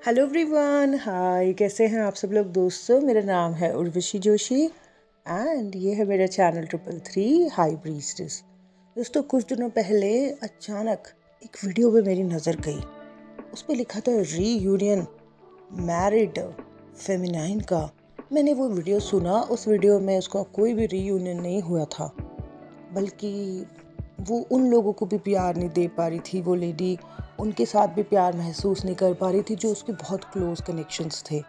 Hello everyone, हाय। कैसे हैं आप सब लोग दोस्तों? मेरा नाम है उर्वशी जोशी एंड ये है मेरा चैनल 333 हाई प्रीस्टेस। दोस्तों, कुछ दिनों पहले अचानक एक वीडियो पे मेरी नज़र गई। उस पर लिखा था रीयूनियन मैरिड फेमिनाइन का। मैंने वो वीडियो सुना। उस वीडियो में उसका कोई भी रीयूनियन नहीं हुआ था, बल्कि वो उन लोगों को भी प्यार नहीं दे पा रही थी। वो लेडी उनके साथ भी प्यार महसूस नहीं कर पा रही थी जो उसके बहुत क्लोज कनेक्शंस थे।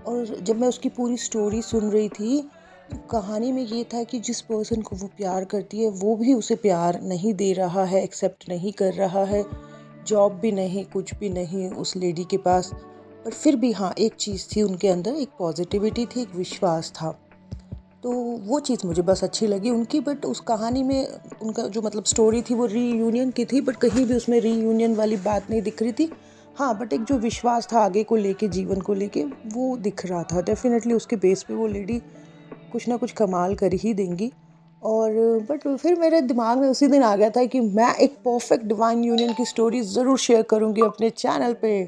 और जब मैं उसकी पूरी स्टोरी सुन रही थी तो कहानी में ये था कि जिस पर्सन को वो प्यार करती है वो भी उसे प्यार नहीं दे रहा है, एक्सेप्ट नहीं कर रहा है। जॉब भी नहीं, कुछ भी नहीं उस लेडी के पास। पर फिर भी हाँ, एक चीज़ थी उनके अंदर, एक पॉजिटिविटी थी, एक विश्वास था। तो वो चीज़ मुझे बस अच्छी लगी उनकी। बट उस कहानी में उनका जो स्टोरी थी वो रीयूनियन की थी, बट कहीं भी उसमें रीयूनियन वाली बात नहीं दिख रही थी। हाँ, बट एक जो विश्वास था आगे को लेके, जीवन को लेके, वो दिख रहा था। डेफिनेटली उसके बेस पे वो लेडी कुछ ना कुछ कमाल कर ही देंगी। और बट फिर मेरे दिमाग में उसी दिन आ गया था कि मैं एक परफेक्ट डिवाइन यूनियन की स्टोरी ज़रूर शेयर करूँगी अपने चैनल पे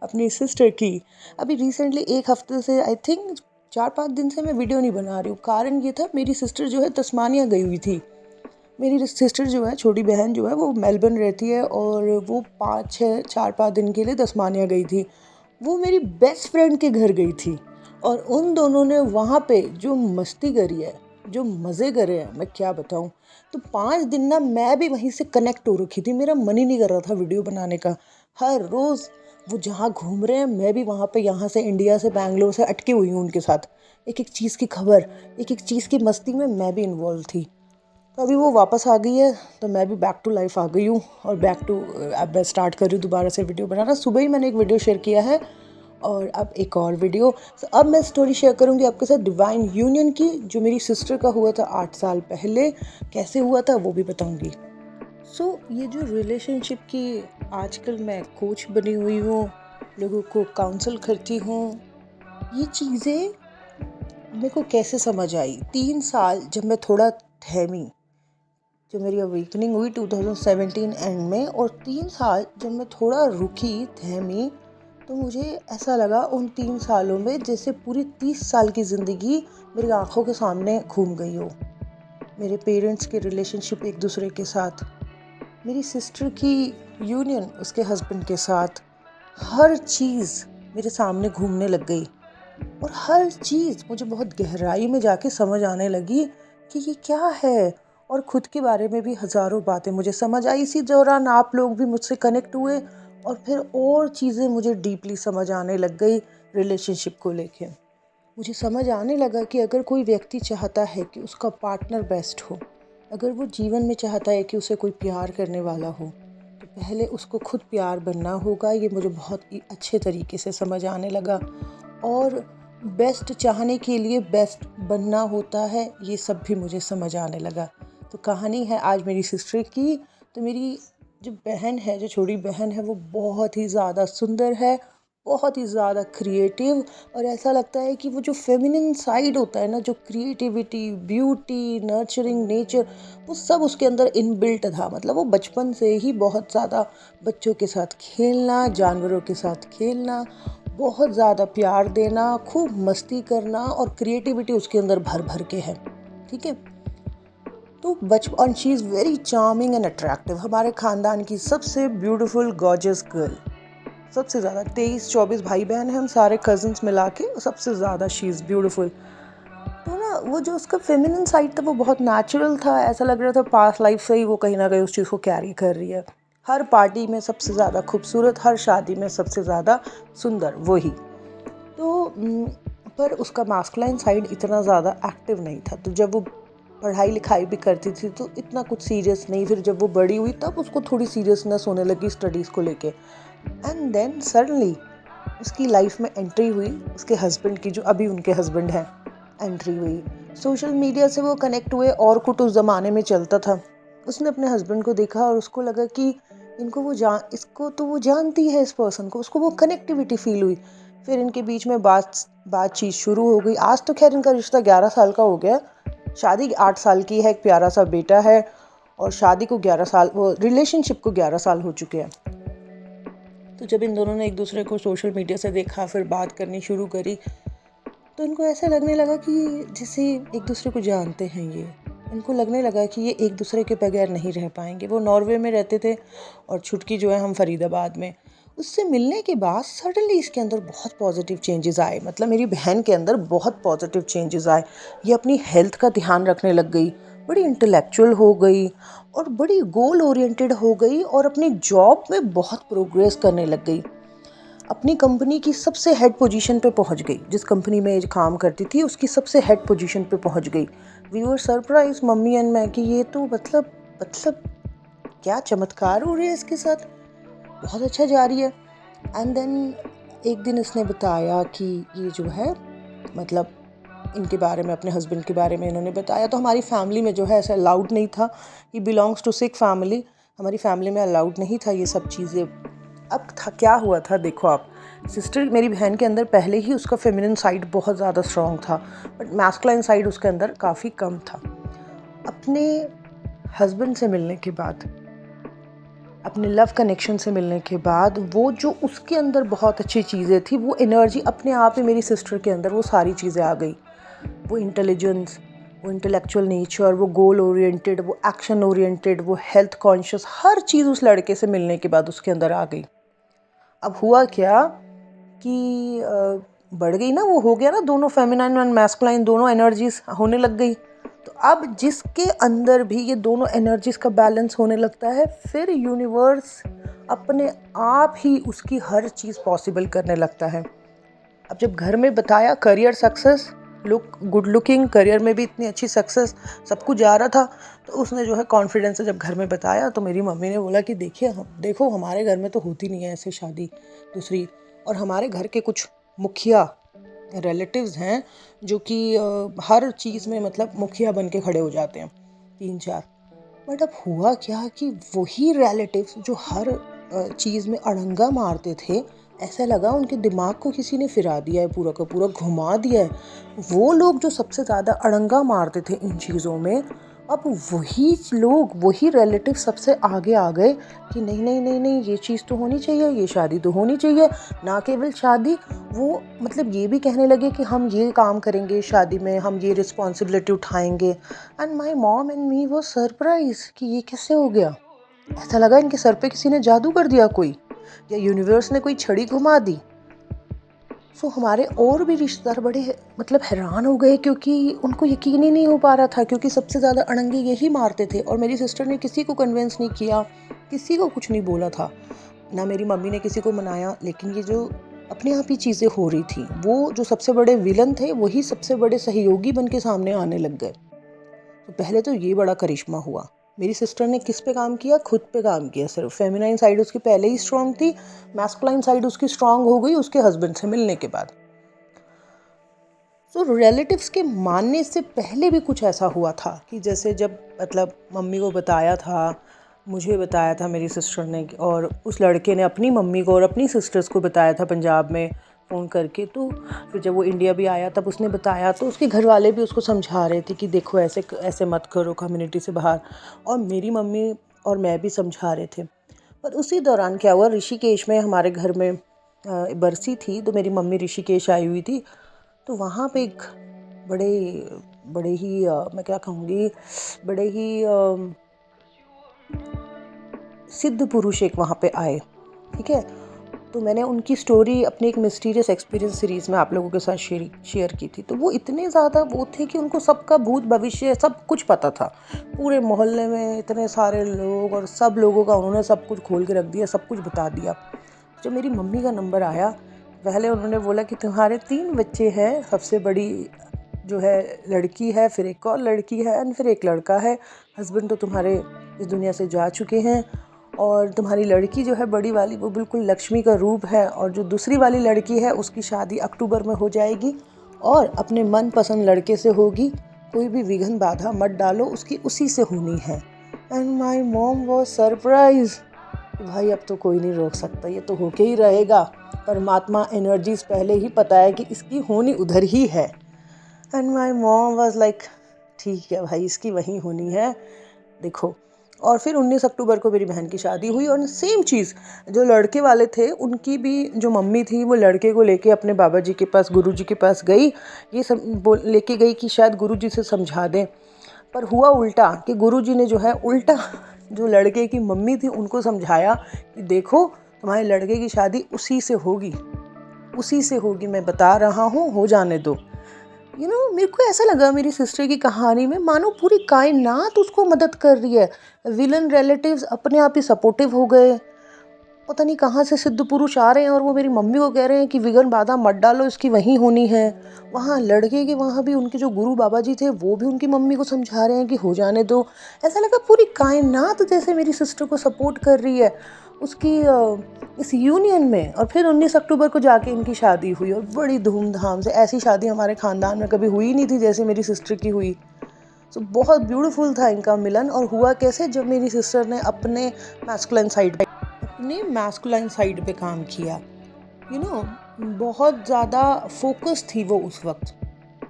अपनी सिस्टर की। अभी रिसेंटली एक हफ्ते से, आई थिंक 4-5 दिन से मैं वीडियो नहीं बना रही हूँ। कारण ये था, मेरी सिस्टर जो है तस्मानिया गई हुई थी। मेरी सिस्टर जो है, छोटी बहन जो है, वो मेलबर्न रहती है और वो 4-5 दिन के लिए तस्मानिया गई थी। वो मेरी बेस्ट फ्रेंड के घर गई थी और उन दोनों ने वहाँ पे जो मस्ती करी है, जो मज़े करे हैं, मैं क्या बताऊँ। तो 5 दिन ना मैं भी वहीं से कनेक्ट हो रखी थी। मेरा मन ही नहीं कर रहा था वीडियो बनाने का। हर रोज़ वो जहाँ घूम रहे हैं मैं भी वहाँ पे, यहाँ से इंडिया से बैंगलोर से अटकी हुई हूँ उनके साथ। एक एक चीज़ की खबर, एक एक चीज़ की मस्ती में मैं भी इन्वॉल्व थी। तो अभी वो वापस आ गई है तो मैं भी बैक टू लाइफ आ गई हूँ और अब मैं स्टार्ट कर रही हूँ दोबारा से वीडियो बनाना। सुबह ही मैंने एक वीडियो शेयर किया है और अब एक और वीडियो। अब मैं स्टोरी शेयर करूँगी आपके साथ डिवाइन यूनियन की, जो मेरी सिस्टर का हुआ था 8 साल पहले। कैसे हुआ था वो भी बताऊँगी। ये जो रिलेशनशिप की, आजकल मैं कोच बनी हुई हूँ, लोगों को काउंसल करती हूँ। ये चीज़ें मेरे को कैसे समझ आई? 3 साल जब मैं थोड़ा थमी, जो मेरी अवेकनिंग हुई 2017 एंड में, और 3 साल जब मैं थोड़ा रुकी, थमी, तो मुझे ऐसा लगा उन 3 सालों में जैसे पूरी 30 साल की ज़िंदगी मेरी आंखों के सामने घूम गई हो। मेरे पेरेंट्स के रिलेशनशिप एक दूसरे के साथ, मेरी सिस्टर की यूनियन उसके हस्बैंड के साथ, हर चीज़ मेरे सामने घूमने लग गई। और हर चीज़ मुझे बहुत गहराई में जाके समझ आने लगी कि ये क्या है। और ख़ुद के बारे में भी हज़ारों बातें मुझे समझ आई। इसी दौरान आप लोग भी मुझसे कनेक्ट हुए और फिर और चीज़ें मुझे डीपली समझ आने लग गई रिलेशनशिप को लेके। मुझे समझ आने लगा कि अगर कोई व्यक्ति चाहता है कि उसका पार्टनर बेस्ट हो, अगर वो जीवन में चाहता है कि उसे कोई प्यार करने वाला हो, तो पहले उसको खुद प्यार बनना होगा। ये मुझे बहुत ही अच्छे तरीके से समझ आने लगा। और बेस्ट चाहने के लिए बेस्ट बनना होता है, ये सब भी मुझे समझ आने लगा। तो कहानी है आज मेरी सिस्टर की। तो मेरी जो बहन है, जो छोटी बहन है, वो बहुत ही ज़्यादा सुंदर है, बहुत ही ज़्यादा क्रिएटिव। और ऐसा लगता है कि वो जो फेमिनिन साइड होता है ना, जो क्रिएटिविटी, ब्यूटी, नर्चरिंग नेचर, वो सब उसके अंदर इनबिल्ट था। वो बचपन से ही बहुत ज़्यादा बच्चों के साथ खेलना, जानवरों के साथ खेलना, बहुत ज़्यादा प्यार देना, खूब मस्ती करना, और क्रिएटिविटी उसके अंदर भर भर के है। ठीक है। तो बचपन, she is very charming and attractive. हमारे ख़ानदान की सबसे ब्यूटीफुल गॉर्जियस गर्ल, सबसे ज़्यादा 23-24 भाई बहन हैं हम सारे कज़न्स मिला के, सबसे ज़्यादा शी इज़ ब्यूटीफुल। तो ना, वो जो उसका फेमिनिन साइड था वो बहुत नेचुरल था। ऐसा लग रहा था पास्ट लाइफ से ही वो कहीं ना कहीं उस चीज़ को कैरी कर रही है। हर पार्टी में सबसे ज़्यादा खूबसूरत, हर शादी में सबसे ज़्यादा सुंदर, वही। तो पर उसका मास्कुलाइन साइड इतना ज़्यादा एक्टिव नहीं था। तो जब वो पढ़ाई लिखाई भी करती थी तो इतना कुछ सीरियस नहीं। फिर जब वो बड़ी हुई तब उसको थोड़ी सीरियसनेस होने लगी स्टडीज़ को लेके। एंड देन सडनली उसकी लाइफ में एंट्री हुई उसके हस्बैंड की, जो अभी उनके हस्बैंड हैं, एंट्री हुई। सोशल मीडिया से वो कनेक्ट हुए, और कुछ उस ज़माने में चलता था। उसने अपने हस्बैंड को देखा और उसको लगा कि इसको तो वो जानती है, इस पर्सन को, उसको वो कनेक्टिविटी फील हुई। फिर इनके बीच में बातचीत शुरू हो गई। आज तो खैर इनका रिश्ता 11 साल का हो गया। शादी 8 साल की है, एक प्यारा सा बेटा है, और शादी को 11 साल, वो रिलेशनशिप को 11 साल हो चुके हैं। तो जब इन दोनों ने एक दूसरे को सोशल मीडिया से देखा, फिर बात करनी शुरू करी, तो इनको ऐसा लगने लगा कि जैसे एक दूसरे को जानते हैं ये। इनको लगने लगा कि ये एक दूसरे के बगैर नहीं रह पाएंगे। वो नॉर्वे में रहते थे और छुटकी जो है हम फरीदाबाद में। उससे मिलने के बाद सडनली इसके अंदर बहुत पॉजिटिव चेंजेस आए, मतलब मेरी बहन के अंदर बहुत पॉजिटिव चेंजेस आए। ये अपनी हेल्थ का ध्यान रखने लग गई, बड़ी इंटेलेक्चुअल हो गई और बड़ी गोल ओरिएंटेड हो गई और अपनी जॉब में बहुत प्रोग्रेस करने लग गई। अपनी कंपनी की सबसे हेड पोजीशन पे पहुंच गई। जिस कंपनी में काम करती थी उसकी सबसे हेड पोजीशन पे पहुंच गई। We were surprise, mummy and मैं, कि ये तो मतलब क्या चमत्कार हो रही है इसके साथ, बहुत अच्छा जा रही है। एंड देन एक दिन इसने बताया कि ये जो है मतलब इनके बारे में, अपने हस्बैंड के बारे में इन्होंने बताया। तो हमारी फैमिली में जो है ऐसा अलाउड नहीं था। He belongs to Sikh family. हमारी फैमिली में अलाउड नहीं था ये सब चीज़ें। अब था क्या हुआ था, देखो आप, सिस्टर मेरी बहन के अंदर पहले ही उसका फेमिनिन साइड बहुत ज़्यादा स्ट्रॉन्ग था, बट मैस्कुलाइन साइड उसके अंदर काफ़ी कम था। अपने हस्बैंड से मिलने के बाद, अपने लव कनेक्शन से मिलने के बाद, वो जो उसके अंदर बहुत अच्छी चीज़ें थी, वो एनर्जी अपने आप ही मेरी सिस्टर के अंदर वो सारी चीज़ें आ गई। वो इंटेलिजेंस, वो इंटेलेक्चुअल नेचर, वो गोल ओरिएंटेड, वो एक्शन ओरिएंटेड, वो हेल्थ कॉन्शियस, हर चीज़ उस लड़के से मिलने के बाद उसके अंदर आ गई। अब हुआ क्या कि बढ़ गई ना, वो हो गया ना, दोनों फेमिनाइन और मैस्कुलाइन दोनों एनर्जीज होने लग गई। तो अब जिसके अंदर भी ये दोनों एनर्जीज का बैलेंस होने लगता है, फिर यूनिवर्स अपने आप ही उसकी हर चीज़ पॉसिबल करने लगता है। अब जब घर में बताया, career success, good looking, career में भी इतनी अच्छी सक्सेस, सब कुछ जा रहा था, तो उसने जो है कॉन्फिडेंस से जब घर में बताया, तो मेरी मम्मी ने बोला कि देखो हमारे घर में तो होती नहीं है ऐसे शादी दूसरी, और हमारे घर के कुछ मुखिया रिलेटिव्स हैं जो कि हर चीज़ में मतलब मुखिया बन के खड़े हो जाते हैं, 3-4। बट अब हुआ क्या कि वही रिलेटिव्स जो हर चीज़ में अड़ंगा मारते थे, ऐसा लगा उनके दिमाग को किसी ने फिरा दिया है, पूरा का पूरा घुमा दिया है। वो लोग जो सबसे ज़्यादा अड़ंगा मारते थे इन चीज़ों में, अब वही लोग, वही रिलेटिव सबसे आगे आ गए कि नहीं नहीं नहीं नहीं, ये चीज़ तो होनी चाहिए, ये शादी तो होनी चाहिए। ना केवल शादी, वो मतलब ये भी कहने लगे कि हम ये काम करेंगे शादी में, हम ये रिस्पॉन्सिबिलिटी उठाएंगे। And my mom and me वो सरप्राइज कि ये कैसे हो गया। ऐसा लगा इनके सर पे किसी ने जादू कर दिया कोई, या यूनिवर्स ने कोई छड़ी घुमा दी। सो हमारे और भी रिश्तेदार बड़े मतलब हैरान हो गए, क्योंकि उनको यकीन ही नहीं हो पा रहा था, क्योंकि सबसे ज़्यादा अड़ंगे यही मारते थे। और मेरी सिस्टर ने किसी को कन्विंस नहीं किया, किसी को कुछ नहीं बोला था, ना मेरी मम्मी ने किसी को मनाया। लेकिन ये जो अपने आप ही चीज़ें हो रही थी, वो जो सबसे बड़े विलन थे वही सबसे बड़े सहयोगी बन के सामने आने लग गए। तो पहले तो ये बड़ा करिश्मा हुआ। मेरी सिस्टर ने किस पे काम किया? खुद पे काम किया सिर्फ। फेमिनाइन साइड उसकी पहले ही स्ट्रांग थी, मैस्कुलाइन साइड उसकी स्ट्रांग हो गई उसके हस्बैंड से मिलने के बाद। तो रिलेटिव्स के मानने से पहले भी कुछ ऐसा हुआ था कि जैसे जब मतलब मम्मी को बताया था, मुझे बताया था मेरी सिस्टर ने, और उस लड़के ने अपनी मम्मी को और अपनी सिस्टर्स को बताया था पंजाब में फ़ोन करके। तो फिर जब वो इंडिया भी आया तब उसने बताया, तो उसके घर वाले भी उसको समझा रहे थे कि देखो ऐसे ऐसे मत करो कम्युनिटी से बाहर, और मेरी मम्मी और मैं भी समझा रहे थे। पर उसी दौरान क्या हुआ, ऋषिकेश में हमारे घर में बरसी थी, तो मेरी मम्मी ऋषिकेश आई हुई थी। तो वहाँ पे एक बड़े बड़े ही मैं क्या कहूँगी, बड़े ही सिद्ध पुरुष एक वहाँ पे आए, ठीक है। तो मैंने उनकी स्टोरी अपनी एक मिस्टीरियस एक्सपीरियंस सीरीज़ में आप लोगों के साथ शेयर की थी। तो वो इतने ज़्यादा वो थे कि उनको सबका भूत भविष्य सब कुछ पता था। पूरे मोहल्ले में इतने सारे लोग, और सब लोगों का उन्होंने सब कुछ खोल के रख दिया, सब कुछ बता दिया। जब मेरी मम्मी का नंबर आया, पहले उन्होंने बोला कि तुम्हारे 3 बच्चे हैं, सबसे बड़ी जो है लड़की है, फिर एक और लड़की है, और फिर एक लड़का है। हस्बैंड तो तुम्हारे इस दुनिया से जा चुके हैं, और तुम्हारी लड़की जो है बड़ी वाली, वो बिल्कुल लक्ष्मी का रूप है, और जो दूसरी वाली लड़की है उसकी शादी अक्टूबर में हो जाएगी और अपने मनपसंद लड़के से होगी। कोई भी विघ्न बाधा मत डालो, उसकी उसी से होनी है। And my mom was surprise, भाई अब तो कोई नहीं रोक सकता, ये तो होके ही रहेगा। परमात्मा एनर्जीज पहले ही पता है कि इसकी होनी उधर ही है। And my mom was like ठीक है भाई, इसकी वहीं होनी है, देखो। और फिर 19 अक्टूबर को मेरी बहन की शादी हुई। और सेम चीज़, जो लड़के वाले थे उनकी भी जो मम्मी थी वो लड़के को लेके अपने बाबा जी के पास, गुरु जी के पास गई। ये सब लेके गई कि शायद गुरु जी से समझा दें, पर हुआ उल्टा कि गुरु जी ने जो है उल्टा जो लड़के की मम्मी थी उनको समझाया कि देखो तुम्हारे लड़के की शादी उसी से होगी, उसी से होगी, मैं बता रहा हूँ, हो जाने दो। मेरे को ऐसा लगा मेरी सिस्टर की कहानी में मानो पूरी कायनात उसको मदद कर रही है। विलन रिलेटिव्स अपने आप ही सपोर्टिव हो गए। पता नहीं कहाँ से सिद्ध पुरुष आ रहे हैं और वो मेरी मम्मी को कह रहे हैं कि विघन बाधा मत डालो, इसकी वहीं होनी है। वहाँ लड़के के वहाँ भी उनके जो गुरु बाबा जी थे वो भी उनकी मम्मी को समझा रहे हैं कि हो जाने दो। ऐसा लगा पूरी कायनात जैसे मेरी सिस्टर को सपोर्ट कर रही है उसकी इस यूनियन में। और फिर 19 अक्टूबर को जाके इनकी शादी हुई और बड़ी धूमधाम से। ऐसी शादी हमारे ख़ानदान में कभी हुई नहीं थी जैसे मेरी सिस्टर की हुई। तो बहुत ब्यूटीफुल था इनका मिलन। और हुआ कैसे, जब मेरी सिस्टर ने अपने मैस्कुलाइन साइड पे काम किया। बहुत ज़्यादा फोकस थी वो उस वक्त।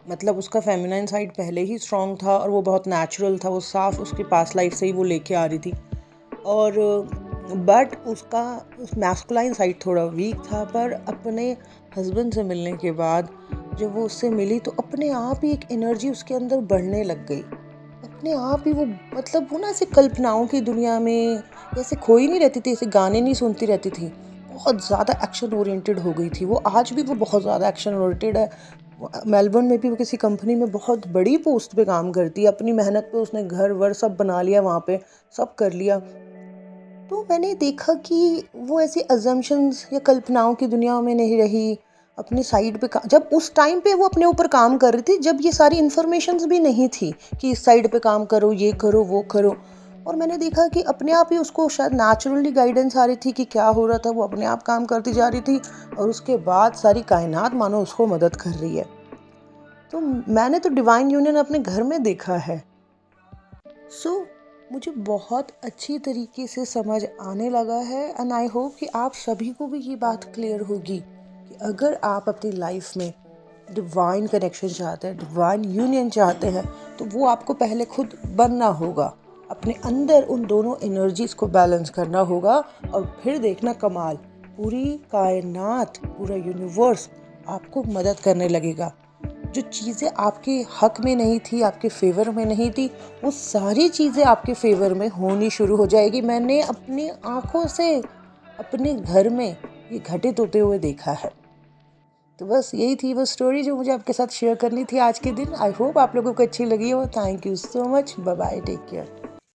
मतलब उसका फेमिनाइन साइड पहले ही स्ट्रॉन्ग था और वो बहुत नेचुरल था, वो साफ उसके पास लाइफ से ही वो लेके आ रही थी। और बट उसका उस मैस्कुलाइन साइड थोड़ा वीक था। पर अपने हस्बैंड से मिलने के बाद जब वो उससे मिली तो अपने आप ही एक एनर्जी उसके अंदर बढ़ने लग गई। अपने आप ही वो, मतलब वो ना ऐसे कल्पनाओं की दुनिया में ऐसे खोई नहीं रहती थी, ऐसे गाने नहीं सुनती रहती थी, बहुत ज़्यादा एक्शन ओरिएंटेड हो गई थी वो। आज भी वो बहुत ज़्यादा एक्शन ओरिएंटेड है। मेलबर्न में भी वो किसी कंपनी में बहुत बड़ी पोस्ट पे काम करती है। अपनी मेहनत पे उसने घर वर सब बना लिया, वहाँ पे सब कर लिया। तो मैंने देखा कि वो ऐसी अजम्पशंस या कल्पनाओं की दुनिया में नहीं रही। अपने साइड पे जब उस टाइम पे वो अपने ऊपर काम कर रही थी, जब ये सारी इन्फॉर्मेशंस भी नहीं थी कि इस साइड पे काम करो, ये करो, वो करो। और मैंने देखा कि अपने आप ही उसको शायद नेचुरली गाइडेंस आ रही थी कि क्या हो रहा था, वो अपने आप काम करती जा रही थी। और उसके बाद सारी कायनात मानो उसको मदद कर रही है। तो मैंने तो डिवाइन यूनियन अपने घर में देखा है। मुझे बहुत अच्छी तरीके से समझ आने लगा है। एंड आई होप कि आप सभी को भी ये बात क्लियर होगी कि अगर आप अपनी लाइफ में डिवाइन कनेक्शन चाहते हैं, डिवाइन यूनियन चाहते हैं, तो वो आपको पहले खुद बनना होगा। अपने अंदर उन दोनों एनर्जीज को बैलेंस करना होगा और फिर देखना कमाल, पूरी कायनात, पूरा यूनिवर्स आपको मदद करने लगेगा। जो चीज़ें आपके हक में नहीं थी, आपके फेवर में नहीं थी, वो सारी चीज़ें आपके फेवर में होनी शुरू हो जाएगी। मैंने अपनी आँखों से अपने घर में ये घटित होते हुए देखा है। तो बस यही थी वो स्टोरी जो मुझे आपके साथ शेयर करनी थी आज के दिन। आई होप आप लोगों को अच्छी लगी हो। Thank you so much. Bye bye, take care.